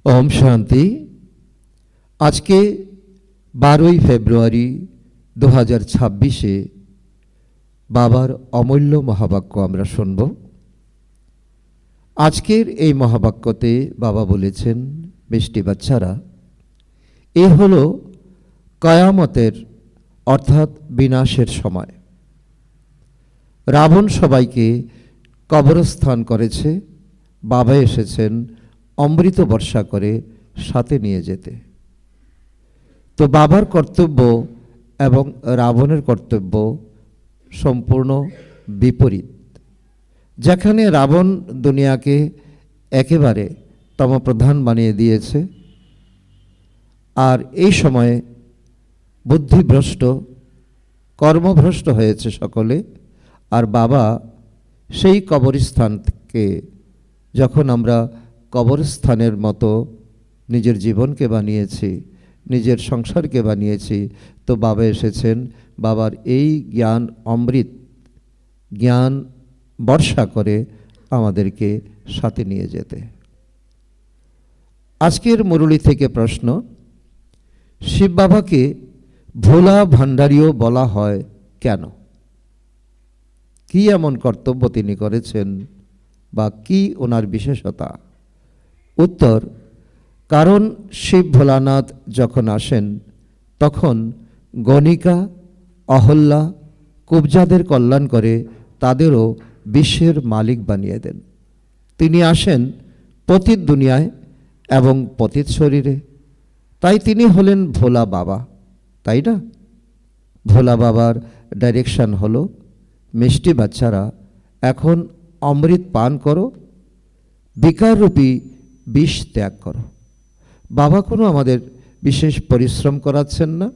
ওম শান্তি। আজকে 12ই ফেব্রুয়ারি 2026-এ বাবার অমূল্য মহাবাক্য আমরা শুনব। আজকের এই মহাবাক্যতে বাবা বলেছেন, মিষ্টি বাচ্চারা, এ হলো কয়ামতের অর্থাৎ বিনাশের সময়। রাবণ সবাইকে কবরস্থান করেছে, বাবা এসেছেন অমৃত বর্ষা করে সাথে নিয়ে যেতে। তো বাবার কর্তব্য এবং রাবণের কর্তব্য সম্পূর্ণ বিপরীত। যেখানে রাবণ দুনিয়াকে একেবারে তমপ্রধান বানিয়ে দিয়েছে, আর এই সময়ে বুদ্ধিভ্রষ্ট কর্মভ্রষ্ট হয়েছে সকলে, আর বাবা সেই কবরস্থানকে যখন আমরা কবরস্থানের মতো নিজের জীবনকে বানিয়েছি, নিজের সংসারকে বানিয়েছি, তো বাবা এসেছেন বাবার এই জ্ঞান অমৃত জ্ঞান বর্ষা করে আমাদেরকে সাথে নিয়ে যেতে। আজকের মুরলী থেকে প্রশ্ন, শিব বাবাকে ভোলা ভান্ডারীও বলা হয় কেন? কি এমন কর্তব্য তিনি করেছেন বা কি ওনার বিশেষতা? উত্তর, কারণ শিব ভোলানাথ যখন আসেন তখন গণিকা, অহল্যা, কুবজাদের কল্যাণ করে তাদেরও বিশ্বের মালিক বানিয়ে দেন। তিনি আসেন পতিত দুনিয়ায় এবং পতিত শরীরে, তাই তিনি হলেন ভোলা বাবা, তাই না? ভোলা বাবার ডাইরেকশন হলো, মিষ্টি বাচ্চারা এখন অমৃত পান করো, বিকাররূপী বিষ ত্যাগ করো। বাবা কোনো আমাদের বিশেষ পরিশ্রম করাচ্ছেন না,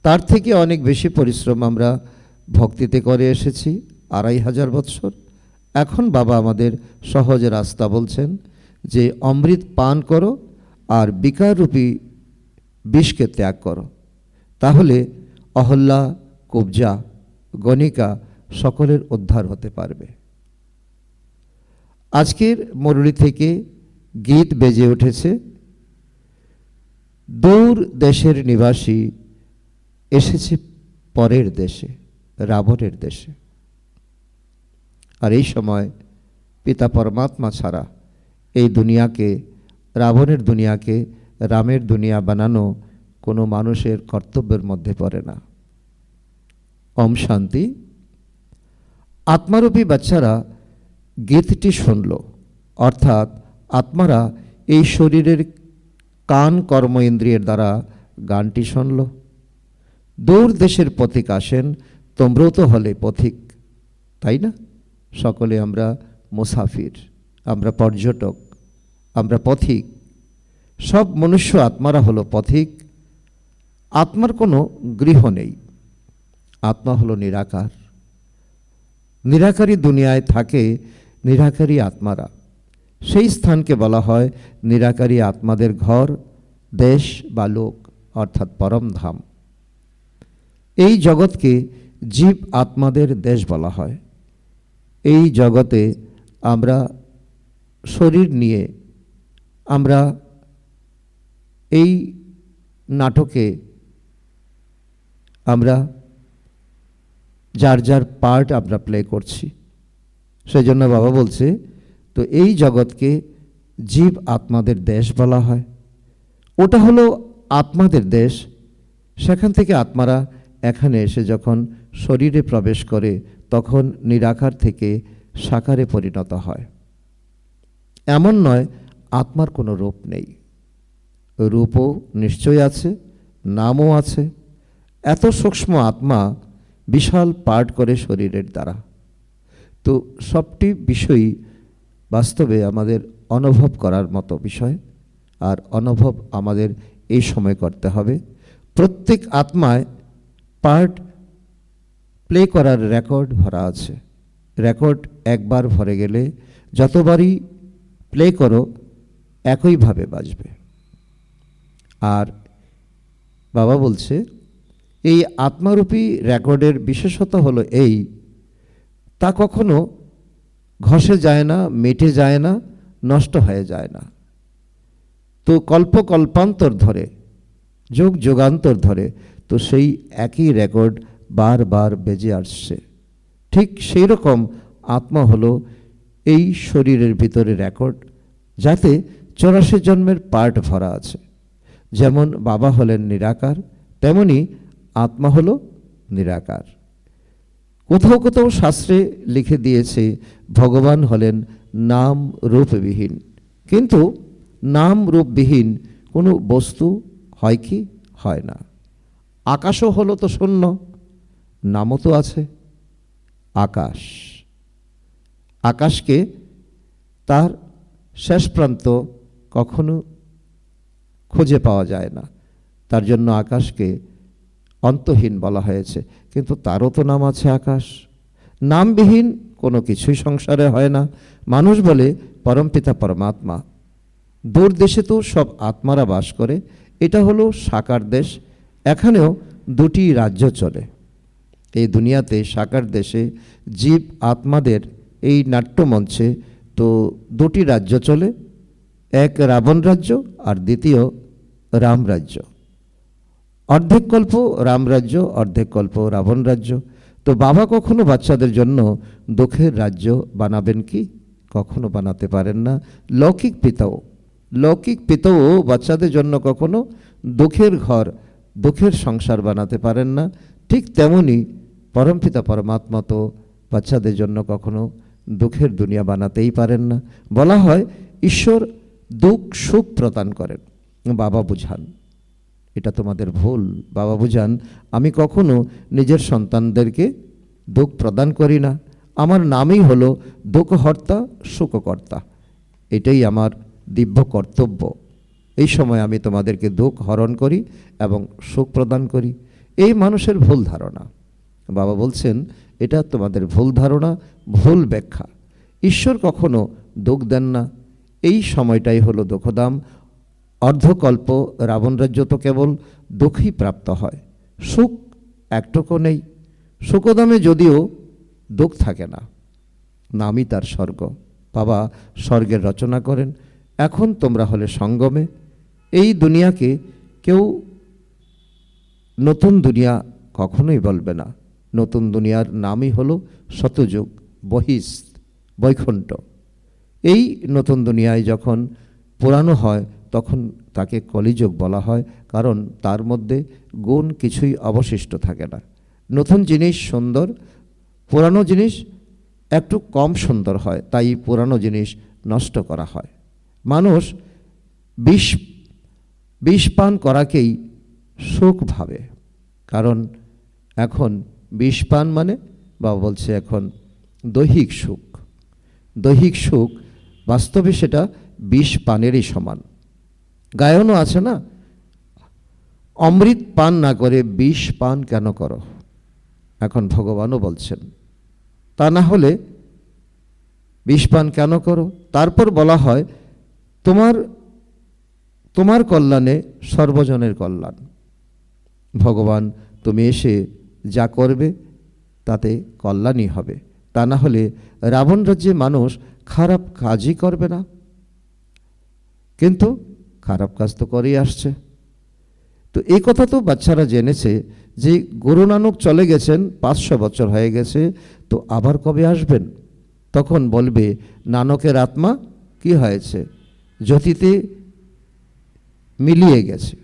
তার থেকে অনেক বেশি পরিশ্রম আমরা ভক্তিতে করে এসেছি 2500 বৎসর। এখন বাবা আমাদের সহজ রাস্তা বলছেন যে অমৃত পান করো আর বিকাররূপী বিষকে ত্যাগ করো, তাহলে অহল্যা, কুবজা, গণিকা সকলের উদ্ধার হতে পারবে। আজকের মুরলী থেকে গীত বেজে উঠেছে, দূর দেশের নিবাসী এসেছে পরের দেশে, রাবণের দেশে। আর এই সময় পিতা পরমাত্মা ছাড়া এই দুনিয়াকে, রাবণের দুনিয়াকে রামের দুনিয়া বানানো কোনো মানুষের কর্তব্যের মধ্যে পড়ে না। ওম শান্তি। আত্মারূপী বাচ্চারা গীতটি শুনল, অর্থাৎ আত্মারা এই শরীরের কান কর্ম ইন্দ্রিয়ের দ্বারা গানটি শুনল। দূর দেশের পথিক আসেন, তোমরাও তো হলে পথিক, তাই না? সকলে আমরা মুসাফির, আমরা পর্যটক, আমরা পথিক। সব মনুষ্য আত্মারা হলো পথিক। আত্মার কোনো গৃহ নেই, আত্মা হলো নিরাকার। নিরাকারী দুনিয়ায় থাকে নিরাকারী আত্মারা, সেই স্থানকে বলা হয় নিরাকারী আত্মাদের ঘর, দেশ বা লোক, অর্থাৎ পরমধাম। এই জগৎকে জীব আত্মাদের দেশ বলা হয়। এই জগতে আমরা শরীর নিয়ে, আমরা এই নাটকে আমরা যার যার পার্ট আমরা প্লে করছি। সেই জন্য বাবা বলছে, তো এই জগৎকে জীব আত্মাদের দেশ বলা হয়। ওটা হলো আত্মাদের দেশ। সেখান থেকে আত্মারা এখানে এসে যখন শরীরে প্রবেশ করে তখন নিরাকার থেকে সাকারে পরিণত হয়। এমন নয় আত্মার কোনো রূপ নেই, রূপও নিশ্চয় আছে, নামও আছে। এত সূক্ষ্ম আত্মা বিশাল পার্ট করে শরীরের দ্বারা। তো সবটি বিষয়ই বাস্তবে আমাদের অনুভব করার মতো বিষয়, আর অনুভব আমাদের এই সময় করতে হবে। প্রত্যেক আত্মায় পার্ট প্লে করার রেকর্ড ভরা আছে। রেকর্ড একবার ভরে গেলে যতবারই প্লে করো একইভাবে বাজবে। আর বাবা বলছে, এই আত্মারূপী রেকর্ডের বিশেষতা হলো এই, তা কখনো ঘষে যায় না, মেটে যায় না, নষ্ট হয়ে যায় না। তো কল্পান্তর ধরে, যুগ যুগান্তর ধরে তো সেই একই রেকর্ড বারবার বেজে আসছে। ঠিক সেই রকম আত্মা হলো এই শরীরের ভিতরে রেকর্ড, যাতে 84 জন্মের পার্ট ভরা আছে। যেমন বাবা হলেন নিরাকার, তেমনি আত্মা হলো নিরাকার। কোথাও কোথাও শাস্ত্রে লিখে দিয়েছে ভগবান হলেন নাম রূপবিহীন, কিন্তু নাম রূপবিহীন কোনো বস্তু হয় কি? হয় না। আকাশও হলো তো শূন্য, নামও তো আছে আকাশ। আকাশকে তার শেষ প্রান্ত কখনো খুঁজে পাওয়া যায় না, তার জন্য আকাশকে অন্তহীন বলা হয়েছে। কিন্তু তারও তো নাম আছে আকাশ। নামবিহীন কোনো কিছুই সংসারে হয় না। মানুষ বলে পরমপিতা পরমাত্মা, দূর দেশে তো সব আত্মারা বাস করে, এটা হলো সাকার দেশ। এখানেও দুটি রাজ্য চলে। এই দুনিয়াতে সাকার দেশে জীব আত্মাদের এই নাট্যমঞ্চে তো দুটি রাজ্য চলে, এক রাবণ রাজ্য আর দ্বিতীয় রাম রাজ্য। অর্ধেক কল্প রাম রাজ্য, অর্ধেক কল্প রাবণ রাজ্য। তো বাবা কখনো বাচ্চাদের জন্য দুঃখের রাজ্য বানাবেন কি? কখনো বানাতে পারেন না। লৌকিক পিতাও বাচ্চাদের জন্য কখনো দুঃখের ঘর, দুঃখের সংসার বানাতে পারেন না। ঠিক তেমনি পরমপিতা পরমাত্মা তো বাচ্চাদের জন্য কখনো দুঃখের দুনিয়া বানাতেই পারেন না। বলা হয় ঈশ্বর দুঃখ সুখ প্রদান করেন, বাবা বুঝান। এটা তোমাদের ভুল। বাবা বুঝান আমি কখনো নিজের সন্তানদেরকে দুঃখ প্রদান করি না। আমার নামই হলো দুঃখহর্তা সুখকর্তা, এটাই আমার দিব্য কর্তব্য। এই সময় আমি তোমাদেরকে দুঃখ হরণ করি এবং সুখ প্রদান করি। এই মানুষের ভুল ধারণা। বাবা বলছেন এটা তোমাদের ভুল ধারণা, ভুল ব্যাখ্যা। ঈশ্বর কখনো দুঃখ দেন না। এই সময়টাই হলো দুঃখদাম। অর্ধকল্প রাবণ রাজ্য তো কেবল দুঃখই প্রাপ্ত হয়, সুখ একটুকু নেই। সুখদামে যদিও দুঃখ থাকে না, নামই তার স্বর্গ। বাবা স্বর্গের রচনা করেন। এখন তোমরা হলে সঙ্গমে। এই দুনিয়াকে কেউ নতুন দুনিয়া কখনোই বলবে না। নতুন দুনিয়ার নামই হলো শতযুগ বৈকুণ্ঠ। এই নতুন দুনিয়ায় যখন পুরানো হয় তখন তাকে কলিযুগ বলা হয়, কারণ তার মধ্যে গুণ কিছুই অবশিষ্ট থাকে না। নতুন জিনিস সুন্দর, পুরানো জিনিস একটু কম সুন্দর হয়, তাই পুরানো জিনিস নষ্ট করা হয়। মানুষ বিষ পান করাকেই সুখ ভাবে, কারণ এখন বিষ পান মানে বাবা বলছে এখন দৈহিক সুখ। দৈহিক সুখ বাস্তবে সেটা বিষ পানেরই সমান। গায়নও আছে না, অমৃত পান না করে বিষ পান কেন করো? এখন ভগবানও বলছেন তা না হলে বিষ পান কেন করো? তারপর বলা হয় তোমার কল্যাণে সর্বজনের কল্যাণ। ভগবান তুমি এসে যা করবে তাতে কল্যাণই হবে, তা না হলে রাবণ রাজ্যে মানুষ খারাপ কাজই করবে না, কিন্তু খারাপ কাজ তো করেই আসছে। তো এই কথা তো বাচ্চারা জেনেছে যে গুরু নানক চলে গেছেন, 500 বছর হয়ে গেছে, তো আবার কবে আসবেন? তখন বলবে নানকের আত্মা কি হয়েছে, জ্যোতিতে মিলিয়ে গেছে,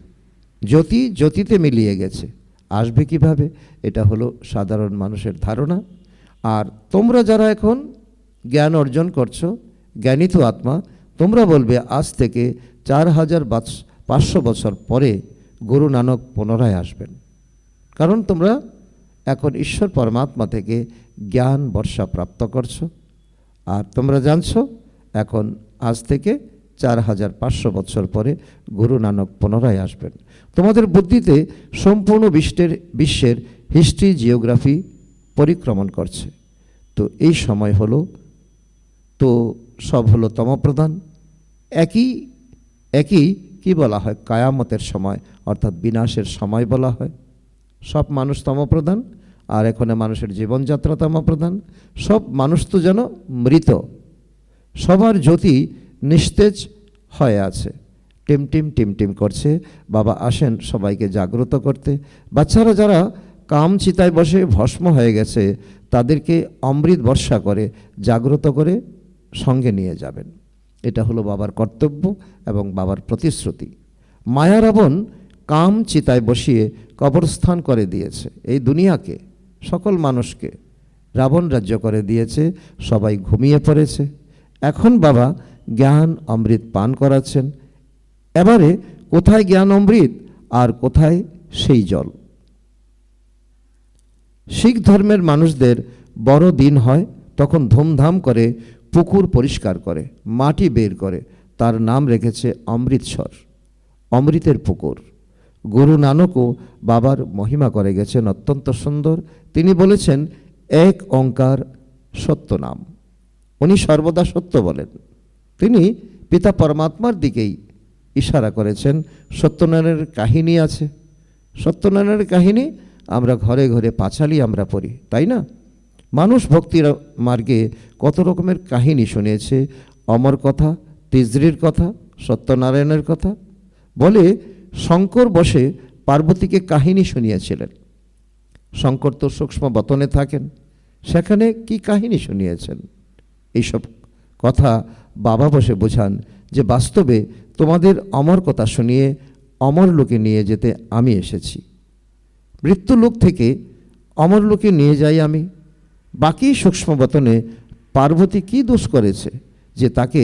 জ্যোতিতে মিলিয়ে গেছে, আসবে কিভাবে? এটা হলো সাধারণ মানুষের ধারণা। আর তোমরা যারা এখন জ্ঞান অর্জন করছো, জ্ঞানী তো আত্মা, তোমরা বলবে আজ থেকে 4500 বছর পরে গুরু নানক পুনরায় আসবেন, কারণ তোমরা এখন ঈশ্বর পরমাত্মা থেকে জ্ঞান বর্ষা প্রাপ্ত করছো। আর তোমরা জানছো এখন আজ থেকে 4500 বছর পরে গুরু নানক পুনরায় আসবেন। তোমাদের বুদ্ধিতে সম্পূর্ণ বিশ্বের হিস্ট্রি জিওগ্রাফি পরিক্রমণ করছে। তো এই সময় হলো, তো সব হলো তমপ্রধান। একই কি বলা হয়, কায়ামতের সময়, অর্থাৎ বিনাশের সময় বলা হয়। সব মানুষ তমপ্রধান, আর এখানে মানুষের জীবনযাত্রা তমপ্রধান। সব মানুষ তো যেন মৃত, সবার জ্যোতি নিস্তেজ হয়ে আছে। টিম টিম করছে। বাবা আসেন সবাইকে জাগ্রত করতে। বাচ্চারা যারা কাম চিতায় বসে ভস্ম হয়ে গেছে তাদেরকে অমৃত বর্ষা করে জাগ্রত করে সঙ্গে নিয়ে যাবেন। এটা হলো বাবার কর্তব্য এবং বাবার প্রতিশ্রুতি। মায়া রাবণ কাম চিতায় বসিয়ে কবরস্থান করে দিয়েছে এই দুনিয়াকে, সকল মানুষকে রাবণ রাজ্য করে দিয়েছে। সবাই ঘুমিয়ে পড়েছে। এখন বাবা জ্ঞান অমৃত পান করাচ্ছেন। এবারে কোথায় জ্ঞান অমৃত আর কোথায় সেই জল? শিখ ধর্মের মানুষদের বড় দিন হয়, তখন ধুমধাম করে পুকুর পরিষ্কার করে, মাটি বের করে, তার নাম রেখেছে অমৃতসর, অমৃতের পুকুর। গুরু নানকও বাবার মহিমা করে গেছেন অত্যন্ত সুন্দর। তিনি বলেছেন এক ওঙ্কার সত্য নাম। উনি সর্বদা সত্য বলেন। তিনি পিতা পরমাত্মার দিকেই ইশারা করেছেন। সত্যনারায়ণের কাহিনী আছে। সত্যনারায়ণের কাহিনী আমরা ঘরে ঘরে পাঁচালি আমরা পড়ি, তাই না? মানুষ ভক্তির মার্গে কত রকমের কাহিনী শুনিয়েছে। অমর কথা, তিজরির কথা, সত্যনারায়ণের কথা। বলে শঙ্কর বসে পার্বতীকে কাহিনী শুনিয়েছিলেন। শঙ্কর তো সূক্ষ্ম বতনে থাকেন, সেখানে কি কাহিনী শুনিয়েছেন? এইসব কথা বাবা বসে বোঝান যে বাস্তবে তোমাদের অমর কথা শুনিয়ে অমর লোকে নিয়ে যেতে আমি এসেছি। মৃত্যু লোক থেকে অমর লোকে নিয়ে যাই আমি। বাকি সূক্ষ্ম বতনে পার্বতী কি দোষ করেছে যে তাকে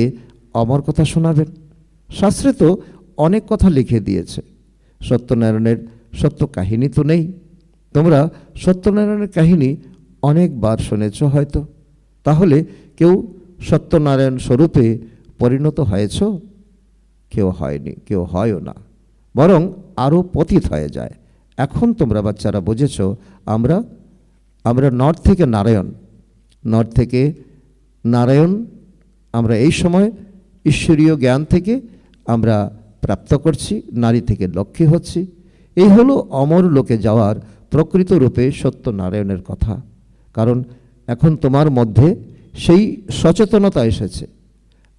অমর কথা শোনাবেন? শাস্ত্রে তো অনেক কথা লিখে দিয়েছে। সত্যনারায়ণের সত্য কাহিনী তো নেই। তোমরা সত্যনারায়ণের কাহিনী অনেকবার শুনেছ হয়তো। তাহলে কেউ সত্যনারায়ণ স্বরূপে পরিণত হয়েছ? কেউ হয়নি, কেউ হয়ও না, বরং আরও পতিত হয়ে যায়। এখন তোমরা বাচ্চারা বুঝেছ আমরা নর্থ থেকে নারায়ণ আমরা এই সময় ঈশ্বরীয় জ্ঞান থেকে আমরা প্রাপ্ত করছি, নারী থেকে লক্ষ্মী হচ্ছি। এই হলো অমর লোকে যাওয়ার প্রকৃত রূপে সত্যনারায়ণের কথা। কারণ এখন তোমার মধ্যে সেই সচেতনতা এসেছে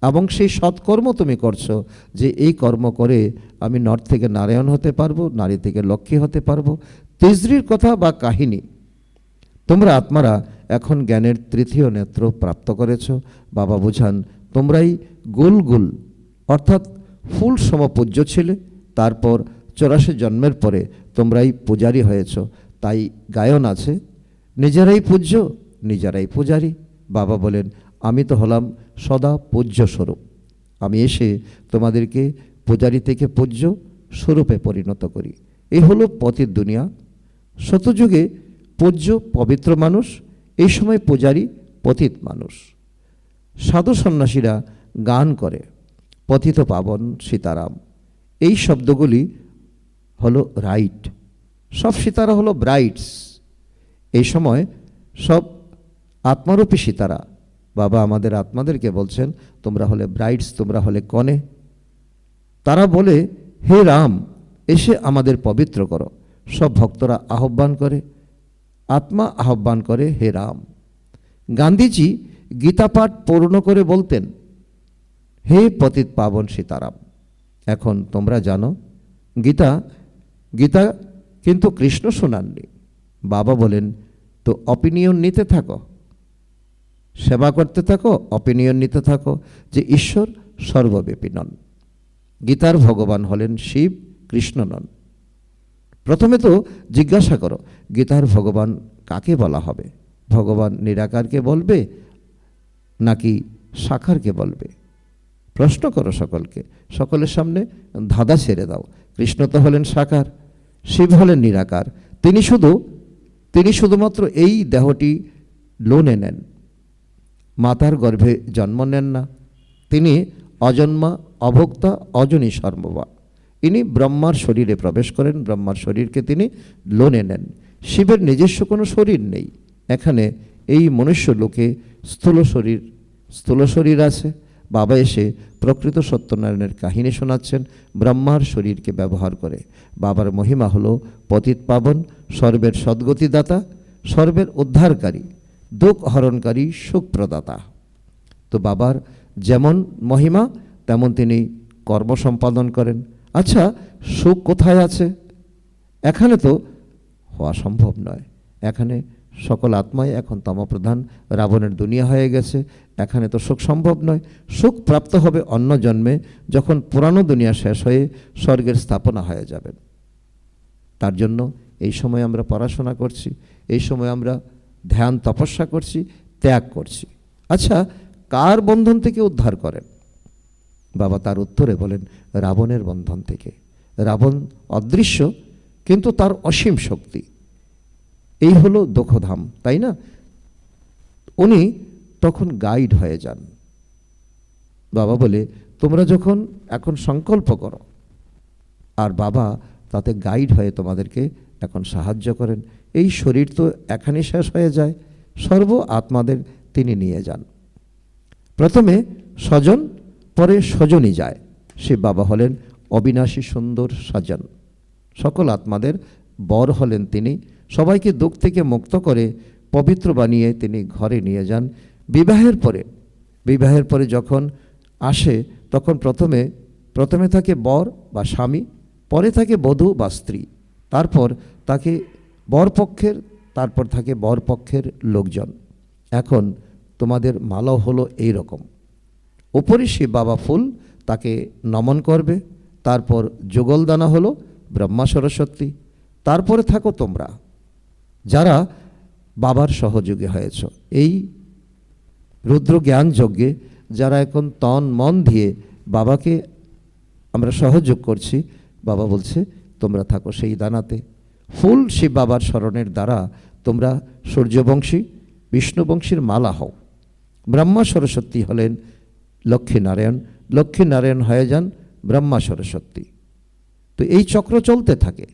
এবং সেই সৎকর্ম তুমি করছো যে এই কর্ম করে আমি নর থেকে নারায়ণ হতে পারবো, নারী থেকে লক্ষ্মী হতে পারবো। তিজরির কথা বা কাহিনী তোমরা আত্মারা এখন জ্ঞানের তৃতীয় নেত্র প্রাপ্ত করেছ। বাবা বুঝান তোমরাই গুল অর্থাৎ ফুল সমপূজ্য ছিলে। তারপর 84 জন্মের পরে তোমরাই পূজারী হয়েছ। তাই গায়ন আছে, নিজেরাই পূজ্য নিজেরাই পূজারী। বাবা বলেন আমি তো হলাম সদা পূজ্য স্বরূপ। আমি এসে তোমাদেরকে পূজারী থেকে পূজ্য স্বরূপে পরিণত করি। এই হলো পতিত দুনিয়া। শতযুগে পূজ্য পবিত্র মানুষ, এই সময় পূজারী পতিত মানুষ। সাধু সন্ন্যাসীরা গান করে পতিত পাবন সীতারাম। এই শব্দগুলি হলো রাইট। সব সীতারা হলো ব্রাইডস। এই সময় সব আত্মারূপী সীতারা বাবা আমাদের আত্মাদেরকে বলছেন তোমরা হলে ব্রাইডস, তোমরা হলে কনে। তারা বলে হে রাম এসে আমাদের পবিত্র করো। সব ভক্তরা আহ্বান করে, আত্মা আহ্বান করে হে রাম। গান্ধীজি গীতা পাঠ পূর্ণ করে বলতেন হে পতিত পাবন সীতারাম। এখন তোমরা জানো গীতা কিন্তু কৃষ্ণ শোনাননি। বাবা বলেন তো অপিনিয়ন নিতে থাকো, সেবা করতে থাকো, অপিনিয়ন নিতে থাকো যে ঈশ্বর সর্বব্যাপী নন। গীতার ভগবান হলেন শিব, কৃষ্ণ নন। প্রথমে তো জিজ্ঞাসা করো গীতার ভগবান কাকে বলা হবে? ভগবান নিরাকারকে বলবে নাকি সাকারকে বলবে? প্রশ্ন করো সকলকে, সকলের সামনে ধাঁধা ছেড়ে দাও। কৃষ্ণ তো হলেন সাকার, শিব হলেন নিরাকার। তিনি শুধুমাত্র এই দেহটি লোনে নেন, মাতার গর্ভে জন্ম নেন না। তিনি অজন্মা, অভোক্তা, অজনী সর্ববা। ইনি ব্রহ্মার শরীরে প্রবেশ করেন, ব্রহ্মার শরীরকে তিনি লোনে নেন। শিবের নিজস্ব কোনো শরীর নেই। এখানে এই মনুষ্য লোকে স্থূল শরীর আছে। বাবা এসে প্রকৃত সত্যনারায়ণের কাহিনী শোনাচ্ছেন ব্রহ্মার শরীরকে ব্যবহার করে। বাবার মহিমা হলো পতিত পাবন, সর্বের সদ্গতিদাতা, সর্বের উদ্ধারকারী, দুঃখ হরণকারী, সুখ প্রদাতা। তো বাবার যেমন মহিমা তেমন তিনি কর্ম সম্পাদন করেন। আচ্ছা, সুখ কোথায় আছে? এখানে তো হওয়া সম্ভব নয়। এখানে সকল আত্মাই এখন তমপ্রধান, রাবণের দুনিয়া হয়ে গেছে, এখানে তো সুখ সম্ভব নয়। সুখ প্রাপ্ত হবে অন্য জন্মে, যখন পুরানো দুনিয়া শেষ হয়ে স্বর্গের স্থাপনা হয়ে যাবেন। তার জন্য এই সময় আমরা পড়াশোনা করছি, এই সময় আমরা ধ্যান তপস্যা করছি, ত্যাগ করছি। আচ্ছা, কার বন্ধন থেকে উদ্ধার করেন? বাবা তার উত্তরে বলেন, রাবণের বন্ধন থেকে। রাবণ অদৃশ্য, কিন্তু তার অসীম শক্তি। এই হলো দুঃখধাম, তাই না? উনি তখন গাইড হয়ে যান। বাবা বলে, তোমরা যখন এখন সংকল্প করো, আর বাবা তাতে গাইড হয়ে তোমাদেরকে এখন সাহায্য করেন। এই শরীর তো এখানে শেষ হয়ে যায়, সর্ব আত্মাদের তিনি নিয়ে যান। প্রথমে স্বজন, পরে স্বজনই যায়। শিব বাবা হলেন অবিনাশী সুন্দর স্বজন, সকল আত্মাদের বর হলেন তিনি। সবাইকে দুঃখ থেকে মুক্ত করে পবিত্র বানিয়ে তিনি ঘরে নিয়ে যান। বিবাহের পরে যখন আসে, তখন প্রথমে থাকে বর বা স্বামী, পরে থাকে বধূ বা স্ত্রী, তারপর তাকে তারপর থাকে বরপক্ষের লোকজন। এখন তোমাদের মালা হলো এই রকম। উপরে শিব বাবা ফুল, তাকে নমন করবে। তারপর যুগলদানা হলো ব্রহ্মা সরস্বতী। তারপরে থাকো তোমরা, যারা বাবার সহযোগী হয়েছ। এই রুদ্র জ্ঞান যজ্ঞে যারা এখন তন মন দিয়ে বাবাকে আমরা সহযোগ করছি, বাবা বলছে তোমরা থাকো সেই দানাতে। ফুল শিব বাবার স্মরণের দ্বারা তোমরা সূর্যবংশী, বিষ্ণুবংশীর মালা হও। ব্রহ্মা সরস্বতী হলেন লক্ষ্মীনারায়ণ, লক্ষ্মীনারায়ণ হয়ে যান ব্রহ্মা সরস্বতী। তো এই চক্র চলতে থাকে।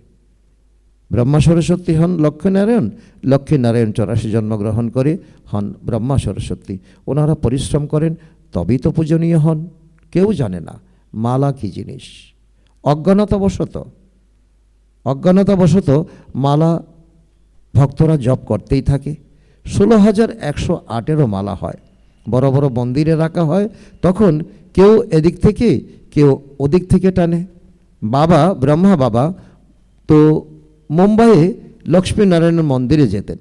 ব্রহ্মা সরস্বতী হন লক্ষ্মীনারায়ণ, লক্ষ্মীনারায়ণ 84 জন্মগ্রহণ করে হন ব্রহ্মা সরস্বতী। ওনারা পরিশ্রম করেন, তবেই তো পূজনীয় হন। কেউ জানে না মালা কি জিনিস। অজ্ঞানতাবশত মালা ভক্তরা জপ করতেই থাকে। 16,108 মালা হয়, বড় বড় মন্দিরে রাখা হয়। তখন কেউ এদিক থেকে কেউ ওদিক থেকে টানে। ব্রহ্মা বাবা তো মুম্বাইয়ে লক্ষ্মীনারায়ণের মন্দিরে যেতেন,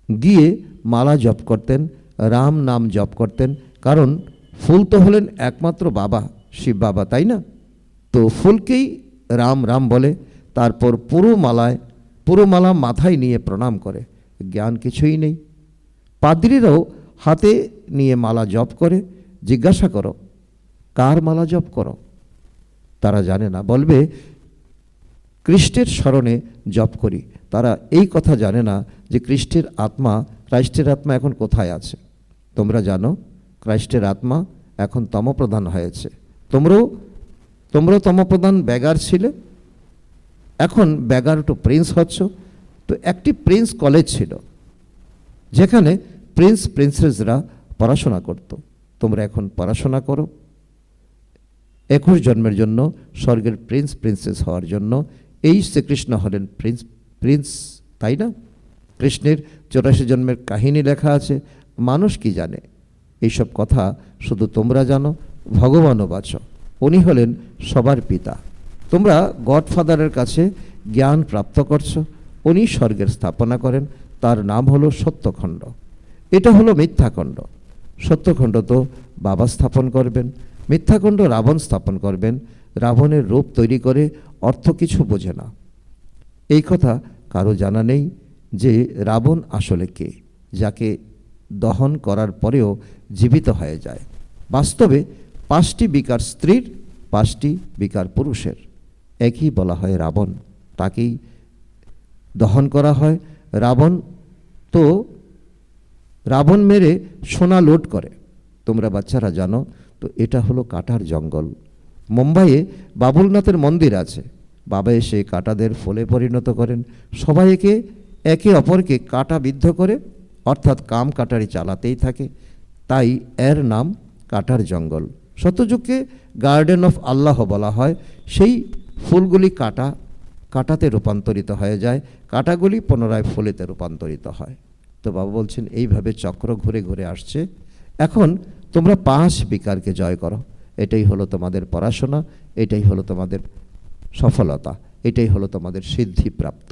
গিয়ে মালা জপ করতেন, রাম নাম জপ করতেন। কারণ ফুল তো হলেন একমাত্র বাবা, শিব বাবা, তাই না? তো ফুলকেই রাম রাম বলে। তারপর পুরো মালা মাথায় নিয়ে প্রণাম করে। জ্ঞান কিছুই নেই। পাদ্রীরাও হাতে নিয়ে মালা জপ করে। জিজ্ঞাসা করো কার মালা জপ করো, তারা জানে না। বলবে খ্রিস্টের স্মরণে জপ করি। তারা এই কথা জানে না যে খ্রিস্টের আত্মা এখন কোথায় আছে। তোমরা জানো খ্রিস্টের আত্মা এখন তমপ্রধান হয়েছে। তোমরাও তমপ্রধান বেগার ছিলে, এখন বেগার টু প্রিন্স হচ্ছ। তো একটি প্রিন্স কলেজ ছিল, যেখানে প্রিন্সেসরা পড়াশোনা করত। তোমরা এখন পড়াশোনা করো 21 জন্মের জন্য, স্বর্গের প্রিন্সেস হওয়ার জন্য। এই শ্রীকৃষ্ণ হলেন প্রিন্স, তাই না? কৃষ্ণের 84 জন্মের কাহিনী লেখা আছে। মানুষ কি জানে? এইসব কথা শুধু তোমরা জানো, ভগবানও বাঁচো। উনি হলেন সবার পিতা। তোমরা গডফাদারের কাছে জ্ঞান প্রাপ্ত করছো। উনি স্বর্গের স্থাপনা করেন, তার নাম হলো সত্যখণ্ড। এটা হলো মিথ্যাখণ্ড। সত্যখণ্ড তো বাবা স্থাপন করবেন, মিথ্যাখণ্ড রাবণ স্থাপন করবেন। রাবণের রূপ তৈরি করে অর্থ কিছু বোঝে না। এই কথা কারো জানা নেই যে রাবণ আসলে কে, যাকে দহন করার পরেও জীবিত হয়ে যায়। বাস্তবে 5টি বিকার স্ত্রীর, 5টি বিকার পুরুষের, একই বলা হয় রাবণ। তাকেই দহন করা হয়। রাবণ মেরে সোনা লুট করে, তোমরা বাচ্চারা জানো। তো এটা হলো কাটার জঙ্গল। মুম্বাইয়ে বাবুলনাথের মন্দির আছে। বাবা এসে কাটাদের ফুলে পরিণত করেন। সবাই একে অপরকে কাটা বিদ্ধ করে, অর্থাৎ কাম কাটারি চালাতেই থাকে। তাই এর নাম কাটার জঙ্গল। সত্যযুগকে গার্ডেন অফ আল্লাহ বলা হয়। সেই ফুলগুলি কাটাতে রূপান্তরিত হয়ে যায়, কাটাগুলি পুনরায় ফুলেতে রূপান্তরিত হয়। তো বাবা বলছেন এইভাবে চক্র ঘুরে ঘুরে আসছে। এখন তোমরা 5 বিকারকে জয় করো। এটাই হলো তোমাদের পড়াশোনা, এটাই হলো তোমাদের সফলতা, এটাই হলো তোমাদের সিদ্ধিপ্রাপ্ত।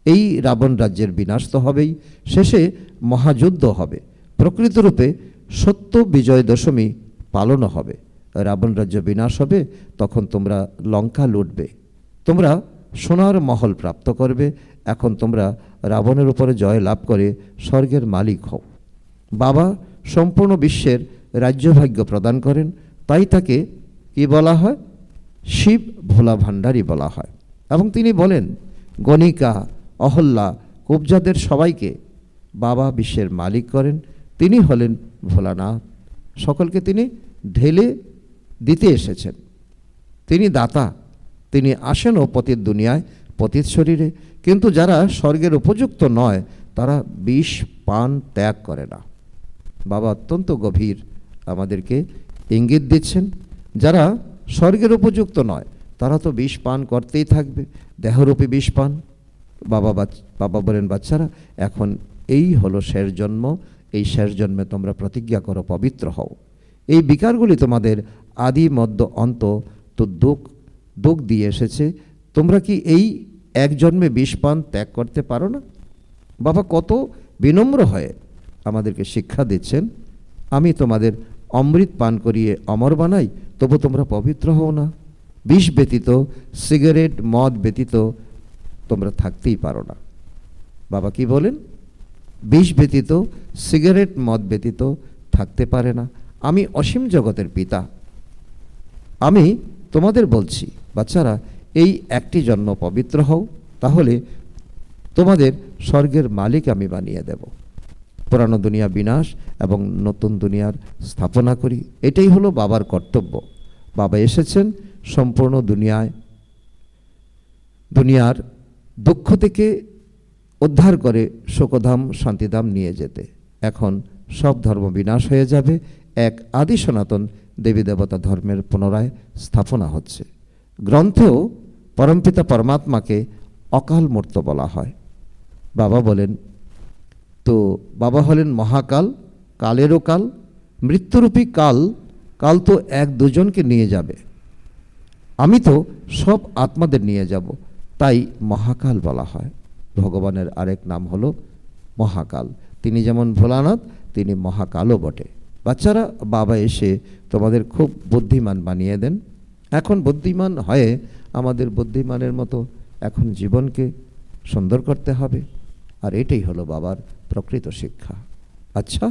এই রাবণ রাজ্যের বিনাশ তো হবেই, শেষে মহাযুদ্ধ হবে, প্রকৃতরূপে সত্য বিজয় দশমী পালনও হবে। রাবণ রাজ্য বিনাশ হবে, তখন তোমরা লঙ্কা লুটবে, তোমরা সোনার মহল প্রাপ্ত করবে। এখন তোমরা রাবণের উপরে জয় লাভ করে স্বর্গের মালিক হও। বাবা সম্পূর্ণ বিশ্বের রাজ্যভাগ্য প্রদান করেন, তাই তাকে কি বলা হয়? শিব ভোলা ভাণ্ডারী বলা হয়। এবং তিনি বলেন গণিকা, অহল্যা, কুবজাদের সবাইকে বাবা বিশ্বের মালিক করেন, তিনি হলেন ভোলানাথ। সকলকে তিনি ঢেলে দিতে এসেছেন, তিনি দাতা, তিনি আসেনও পতিত দুনিয়ায়, পতিত শরীরে। কিন্তু যারা স্বর্গের উপযুক্ত নয় তারা বিষ পান ত্যাগ করে না। বাবা অত্যন্ত গভীর আমাদেরকে ইঙ্গিত দিচ্ছেন, যারা স্বর্গের উপযুক্ত নয় তারা তো বিষ পান করতেই থাকবে, দেহরূপী বিষ পান। বাবা বলেন, বাচ্চারা এখন এই হলো শেষ জন্ম, এই শেষ জন্মে তোমরা প্রতিজ্ঞা করো, পবিত্র হও। এই বিকারগুলি তোমাদের আদি মধ্য অন্ত তো দুঃখ দিয়ে এসেছে, তোমরা কি এই এক জন্মে বিষ পান ত্যাগ করতে পারো না? বাবা কত বিনম্র হয়ে আমাদেরকে শিক্ষা দিচ্ছেন, আমি তোমাদের অমৃত পান করিয়ে অমর বানাই, তবু তোমরা পবিত্র হও না। বিষ ব্যতীত, সিগারেট মদ ব্যতীত তোমরা থাকতেই পারো না। বাবা কি বলেন? বিষ ব্যতীত, সিগারেট মদ ব্যতীত থাকতে পারে না। আমি অসীম জগতের পিতা, আমি তোমাদের বলছি বাচ্চারা, এই একটি জন্ম পবিত্র হও, তাহলে তোমাদের স্বর্গের মালিক আমি বানিয়ে দেব। পুরানো দুনিয়া বিনাশ এবং নতুন দুনিয়ার স্থাপনা করি, এটাই হলো বাবার কর্তব্য। বাবা এসেছেন সম্পূর্ণ দুনিয়ার দুঃখ থেকে উদ্ধার করে সুখধাম শান্তিধাম নিয়ে যেতে। এখন সব ধর্ম বিনাশ হয়ে যাবে, এক আদি সনাতন দেবী দেবতা ধর্মের পুনরায় স্থাপনা হচ্ছে। গ্রন্থেও পরমপিতা পরমাত্মাকে অকাল মূর্ত বলা হয়। বাবা বলেন, তো বাবা হলেন মহাকাল, কালেরও কাল, মৃত্যুরূপী কাল। কাল তো এক দুজনকে নিয়ে যাবে, আমি তো সব আত্মাদের নিয়ে যাব, তাই মহাকাল বলা হয়। ভগবানের আরেক নাম হলো মহাকাল। তিনি যেমন ভোলানাথ, তিনি মহাকালও বটে। বাচ্চারা, বাবা এসে তোমাদের খুব বুদ্ধিমান বানিয়ে দেন। এখন বুদ্ধিমান হয়ে আমাদের বুদ্ধিমানের মতো এখন জীবনকে সুন্দর করতে হবে, আর এটাই হলো বাবার প্রকৃত শিক্ষা। আচ্ছা,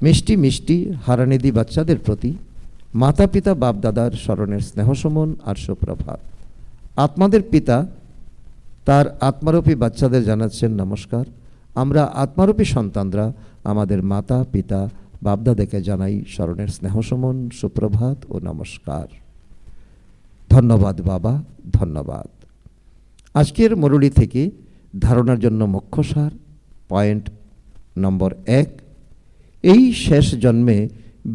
মিষ্টি মিষ্টি হারানিধি বাচ্চাদের প্রতি মাতা পিতা বাপ দাদার স্মরণের স্নেহসমন আর সুপ্রভাত। আত্মাদের পিতা তার আত্মারূপী বাচ্চাদের জানাচ্ছেন নমস্কার। আমরা আত্মারূপী সন্তানরা আমাদের মাতা পিতা বাপদাদাকে জানাই স্মরণের স্নেহসমন, সুপ্রভাত ও নমস্কার। ধন্যবাদ বাবা, ধন্যবাদ। আজকের মুরলী থেকে ধারণার জন্য মুখ্যসার পয়েন্ট নম্বর 1, এই শেষ জন্মে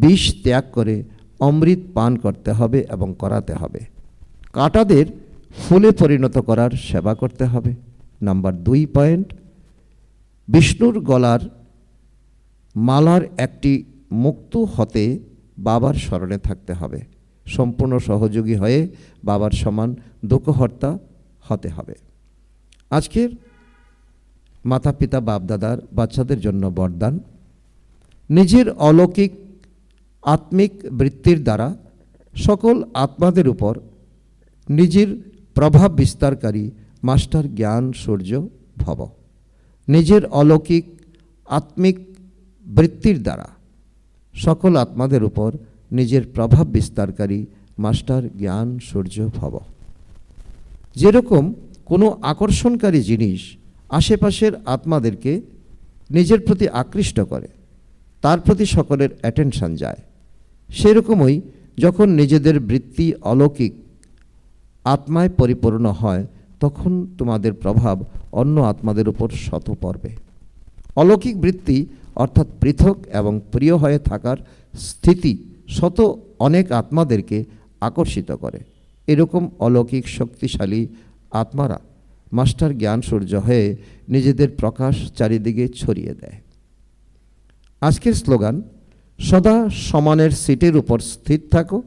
বিষ ত্যাগ করে অমৃত পান করতে হবে এবং করাতে হবে। কাঁটাদের ফুলে পরিণত করার সেবা করতে হবে। নাম্বার 2 পয়েন্ট, বিষ্ণুর গলার মালার একটি মুক্ত হতে বাবার স্মরণে থাকতে হবে। সম্পূর্ণ সহযোগী হয়ে বাবার সমান দুঃখহর্তা হতে হবে। আজকের মাতা পিতা বাপ দাদার বাচ্চাদের জন্য বরদান, নিজের অলৌকিক আত্মিক বৃত্তির দ্বারা সকল আত্মাদের উপর নিজের প্রভাব বিস্তারকারী মাস্টার জ্ঞান সূর্য ভব। নিজের অলৌকিক আত্মিক বৃত্তির দ্বারা সকল আত্মাদের উপর নিজের প্রভাব বিস্তারকারী মাস্টার জ্ঞান সূর্য ভব। যেরকম কোনো আকর্ষণকারী জিনিস আশেপাশের আত্মাদেরকে নিজের প্রতি আকৃষ্ট করে, তার প্রতি সকলের অ্যাটেনশন যায়, সেরকমই যখন নিজেদের বৃত্তি অলৌকিক আত্মায় পরিপূর্ণ হয়, তখন তোমাদের প্রভাব অন্য আত্মাদের উপর শত পড়বে। অলৌকিক বৃত্তি অর্থাৎ পৃথক এবং প্রিয় হয়ে থাকার স্থিতি শত অনেক আত্মাদেরকে আকর্ষিত করে। এরকম অলৌকিক শক্তিশালী আত্মারা মাস্টার জ্ঞান সূর্য হয়ে নিজেদের প্রকাশ চারিদিকে ছড়িয়ে দেয়। আজকের স্লোগান, সদা সমানের সিটের উপর স্থির থাকো,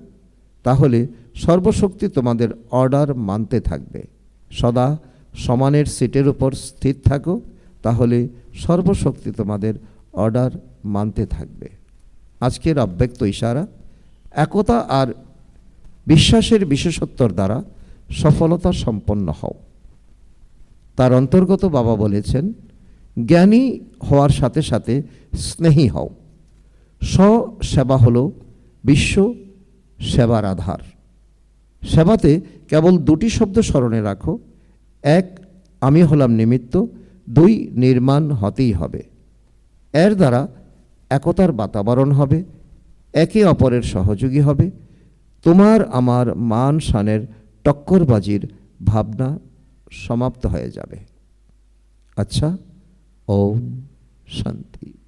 তাহলে সর্বশক্তি তোমাদের অর্ডার মানতে থাকবে। সদা সমানের সিটের উপর স্থির থাকো, তাহলে সর্বশক্তি তোমাদের অর্ডার মানতে থাকবে। আজকের অব্যক্ত ইশারা, একতা আর বিশ্বাসের বিশেষত্বর দ্বারা সফলতা সম্পন্ন হও। তার অন্তর্গত বাবা বলেছেন, জ্ঞানী হওয়ার সাথে সাথে স্নেহী হও। সেবা হলো বিশ্ব সেবার আধার। সেবাতে কেবল দুটি শব্দ স্মরণে রাখো, এক, আমি হলাম নিমিত্ত, দুই, নির্মাণ হতেই হবে। এর দ্বারা একতার বাতাবরণ হবে, একে অপরের সহযোগী হবে, তোমার আমার মান শানের টক্করবাজির ভাবনা সমাপ্ত হয়ে যাবে। আচ্ছা, ওম শান্তি।